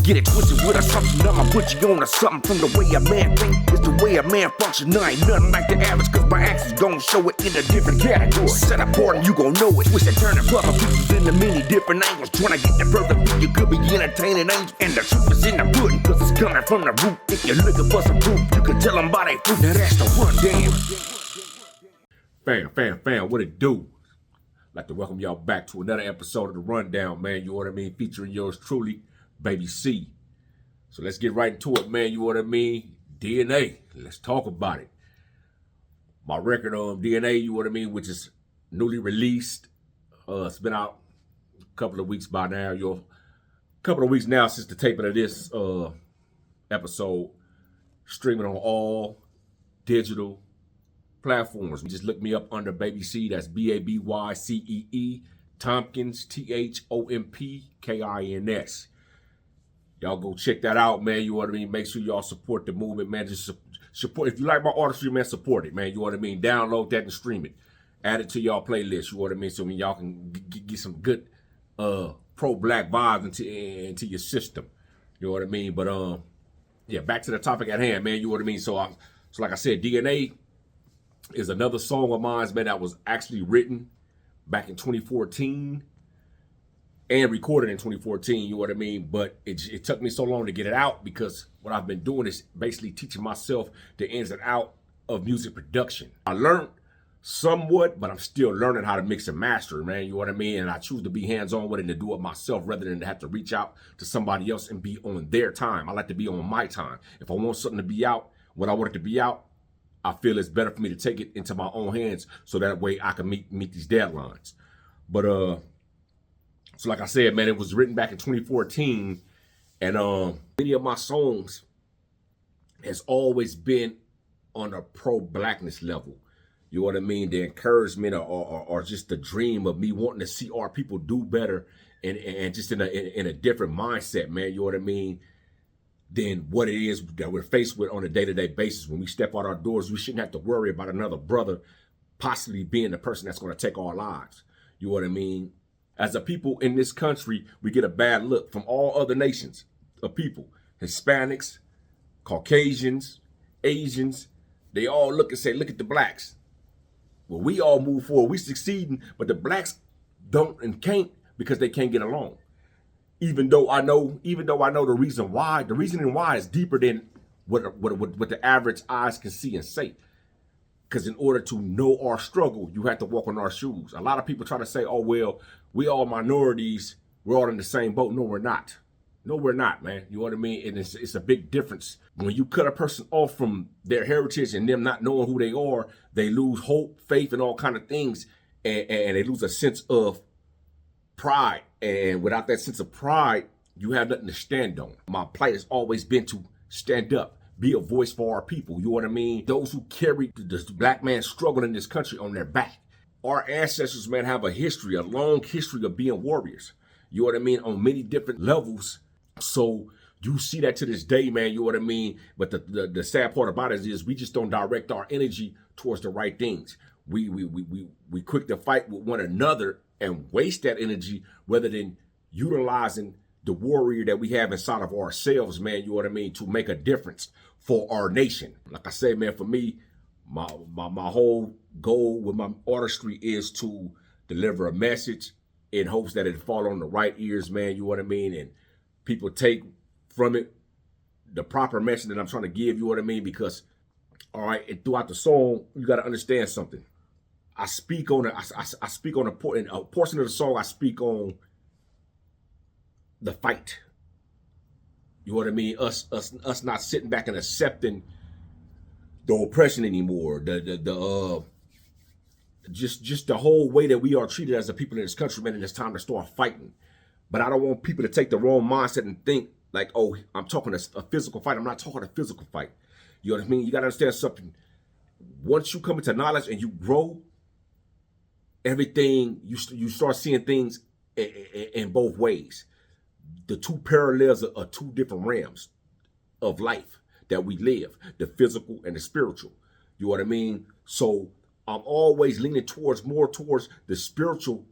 get it twisted with assumption. I'ma put you on to something from the way a man think. It's the way a man function. I ain't nothing like the average, cause my actions gon' show it in a different category. Set apart and you gon' know it. Twist and turn and puzzle pieces into many different angles. Trying to get the perfect beat, you could be entertaining angels. And the truth is in the pudding, cause it's coming from the root. If you're looking for some proof, you can tell them by they fruit. Now that's the one, damn. Fam, what it do? I'd like to welcome y'all back to another episode of The Rundown, man, you know what I mean? Featuring yours truly, BabyCee. So let's get right into it, man, you know what I mean? DNA, let's talk about it. My record on DNA, you know what I mean, which is newly released. It's been out a couple of weeks by now, couple of weeks now since the taping of this episode. Streaming on all digital platforms. Just look me up under BabyCee. That's BabyCee Thompkins, Thompkins. Y'all go check that out, man. You know what I mean? Make sure y'all support the movement, man. Just support. If you like my artistry, man, support it, man. You know what I mean? Download that and stream it. Add it to y'all playlist. You know what I mean? So y'all can get some good pro-black vibes into your system. You know what I mean? But yeah, back to the topic at hand, man. You know what I mean? So like I said, DNA is another song of mine, man, that was actually written back in 2014 and recorded in 2014, you know what I mean? But it took me so long to get it out because what I've been doing is basically teaching myself the ins and out of music production. I learned somewhat, but I'm still learning how to mix and master, man, you know what I mean? And I choose to be hands-on with it and to do it myself rather than to have to reach out to somebody else and be on their time. I like to be on my time. If I want something to be out, when I want it to be out, I feel it's better for me to take it into my own hands so that way I can meet these deadlines. But so like I said, man, it was written back in 2014, and many of my songs has always been on a pro-blackness level. You know what I mean? The encouragement or just the dream of me wanting to see our people do better and just in a different mindset, man. You know what I mean? Than what it is that we're faced with on a day-to-day basis. When we step out our doors, we shouldn't have to worry about another brother possibly being the person that's going to take our lives. You know what I mean? As a people in this country, we get a bad look from all other nations of people. Hispanics, Caucasians, Asians, they all look and say, look at the blacks. Well, we all move forward. We succeeding, but the blacks don't and can't because they can't get along. Even though I know the reason why, the reasoning why is deeper than what the average eyes can see and say. Because in order to know our struggle, you have to walk on our shoes. A lot of people try to say, oh, well, we all minorities, we're all in the same boat. No, we're not. No, we're not, man. You know what I mean? And it's a big difference. When you cut a person off from their heritage and them not knowing who they are, they lose hope, faith, and all kind of things. And they lose a sense of pride. And without that sense of pride, you have nothing to stand on. My plight has always been to stand up, be a voice for our people. You know what I mean? Those who carry the black man's struggle in this country on their back. Our ancestors, man, have a history, a long history of being warriors. You know what I mean? On many different levels. So you see that to this day, man. You know what I mean? But the sad part about it is we just don't direct our energy towards the right things. We quick to fight with one another and waste that energy rather than utilizing the warrior that we have inside of ourselves, man, you know what I mean, to make a difference for our nation. Like I say, man, for me, my whole goal with my artistry is to deliver a message in hopes that it fall on the right ears, man, you know what I mean, and people take from it the proper message that I'm trying to give, you know what I mean, because, all right, and throughout the song, you got to understand something. I speak on a portion of the song. I speak on the fight. You know what I mean? Us not sitting back and accepting the oppression anymore. Just the whole way that we are treated as a people in this country, man. And it's time to start fighting. But I don't want people to take the wrong mindset and think like, oh, I'm talking a physical fight. I'm not talking a physical fight. You know what I mean? You got to understand something. Once you come into knowledge and you grow, everything, you start seeing things in both ways. The two parallels are two different realms of life that we live, the physical and the spiritual. You know what I mean? So I'm always leaning more towards the spiritual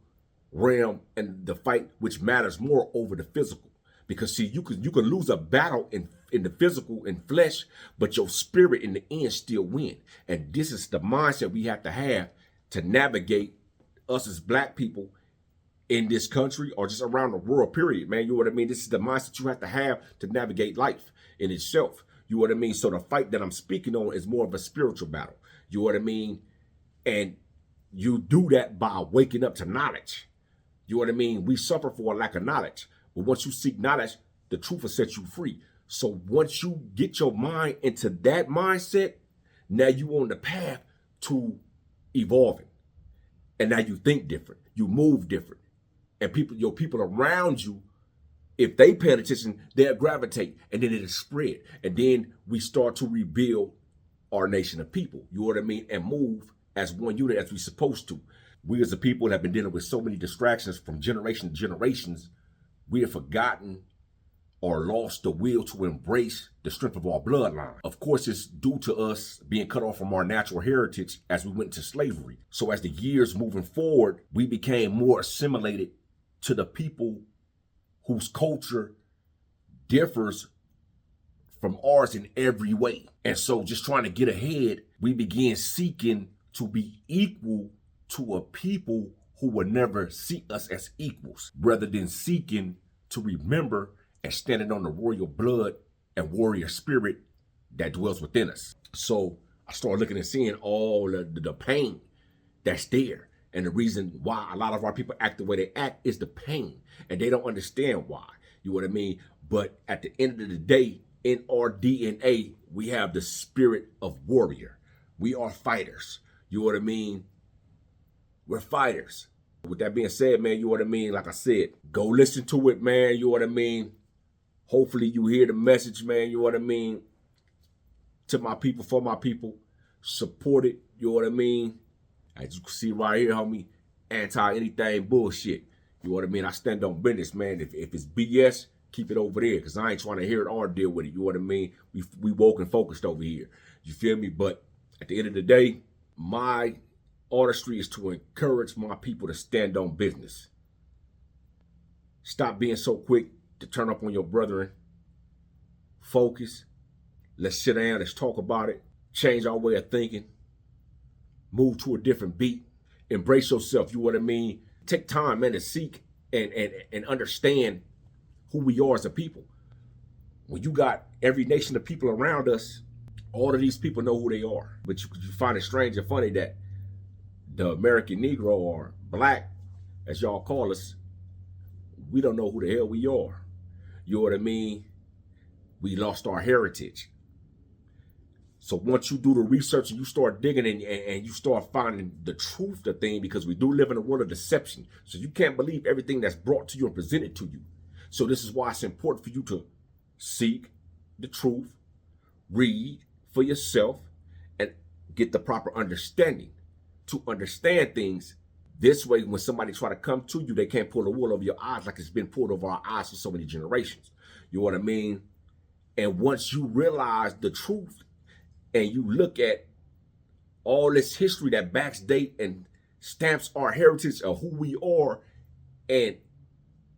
realm and the fight, which matters more over the physical. Because see, you can lose a battle in the physical, in flesh, but your spirit in the end still win. And this is the mindset we have to navigate us as black people in this country or just around the world, period, man. You know what I mean? This is the mindset you have to navigate life in itself. You know what I mean? So the fight that I'm speaking on is more of a spiritual battle. You know what I mean? And you do that by waking up to knowledge. You know what I mean? We suffer for a lack of knowledge. But once you seek knowledge, the truth will set you free. So once you get your mind into that mindset, now you on the path to evolving. And now you think different. You move different. And your people around you, if they pay attention, they'll gravitate. And then it'll spread. And then we start to rebuild our nation of people. You know what I mean? And move as one unit as we're supposed to. We as a people have been dealing with so many distractions from generation to generations. We have forgotten or lost the will to embrace the strength of our bloodline. Of course, it's due to us being cut off from our natural heritage as we went into slavery. So as the years moving forward, we became more assimilated to the people whose culture differs from ours in every way. And so just trying to get ahead, we began seeking to be equal to a people who would never see us as equals, rather than seeking to remember and standing on the royal blood and warrior spirit that dwells within us. So I started looking and seeing all the pain that's there. And the reason why a lot of our people act the way they act is the pain. And they don't understand why. You know what I mean? But at the end of the day, in our DNA, we have the spirit of warrior. We are fighters. You know what I mean? We're fighters. With that being said, man, you know what I mean? Like I said, go listen to it, man. You know what I mean? Hopefully you hear the message, man. You know what I mean? To my people, for my people. Support it. You know what I mean? As you can see right here, homie, anti-anything bullshit. You know what I mean? I stand on business, man. If it's BS, keep it over there, because I ain't trying to hear it or deal with it. You know what I mean? We woke and focused over here. You feel me? But at the end of the day, my artistry is to encourage my people to stand on business. Stop being so quick to turn up on your brethren. Focus. Let's sit down. Let's talk about it. Change our way of thinking. Move to a different beat. Embrace yourself. You know what I mean? Take time, man, to seek and understand who we are as a people. When you got every nation of people around us, all of these people know who they are. But you find it strange and funny that the American Negro, or black, as y'all call us, we don't know who the hell we are. You know what I mean? We lost our heritage. So once you do the research and you start digging and you start finding the truth of the thing, because we do live in a world of deception. So you can't believe everything that's brought to you and presented to you. So this is why it's important for you to seek the truth, read for yourself, and get the proper understanding to understand things. This way, when somebody try to come to you, they can't pull the wool over your eyes like it's been pulled over our eyes for so many generations. You know what I mean? And once you realize the truth and you look at all this history that backs date and stamps our heritage of who we are and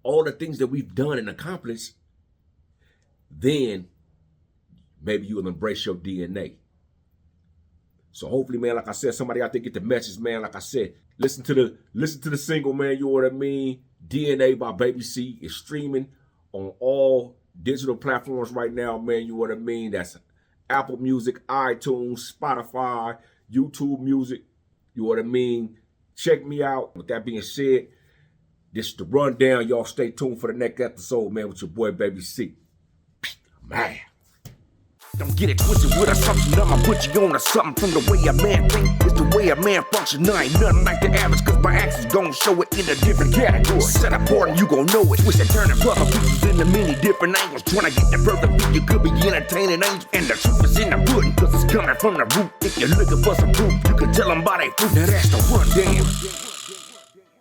all the things that we've done and accomplished, then maybe you will embrace your DNA. So hopefully, man, like I said, somebody out there get the message, man. Like I said, listen to the single, man. You know what I mean? DNA by BabyCee is streaming on all digital platforms right now, man. You know what I mean? That's Apple Music, iTunes, Spotify, YouTube Music. You know what I mean? Check me out. With that being said, this is the rundown. Y'all stay tuned for the next episode, man, with your boy BabyCee. Man. Don't get it twisted with assumption. I'ma put you on to something from the way a man think. It's the way a man function. I ain't nothing like the average, cause my actions gon' show it in a different category. Set apart and you gon' know it. Twist and turn and puzzle pieces into many different angles. Trying to get the perfect beat, you could be entertaining angels. And the truth is in the pudding, cause it's coming from the root. If you're looking for some proof, you can tell them by their fruit. Now that's the rundown.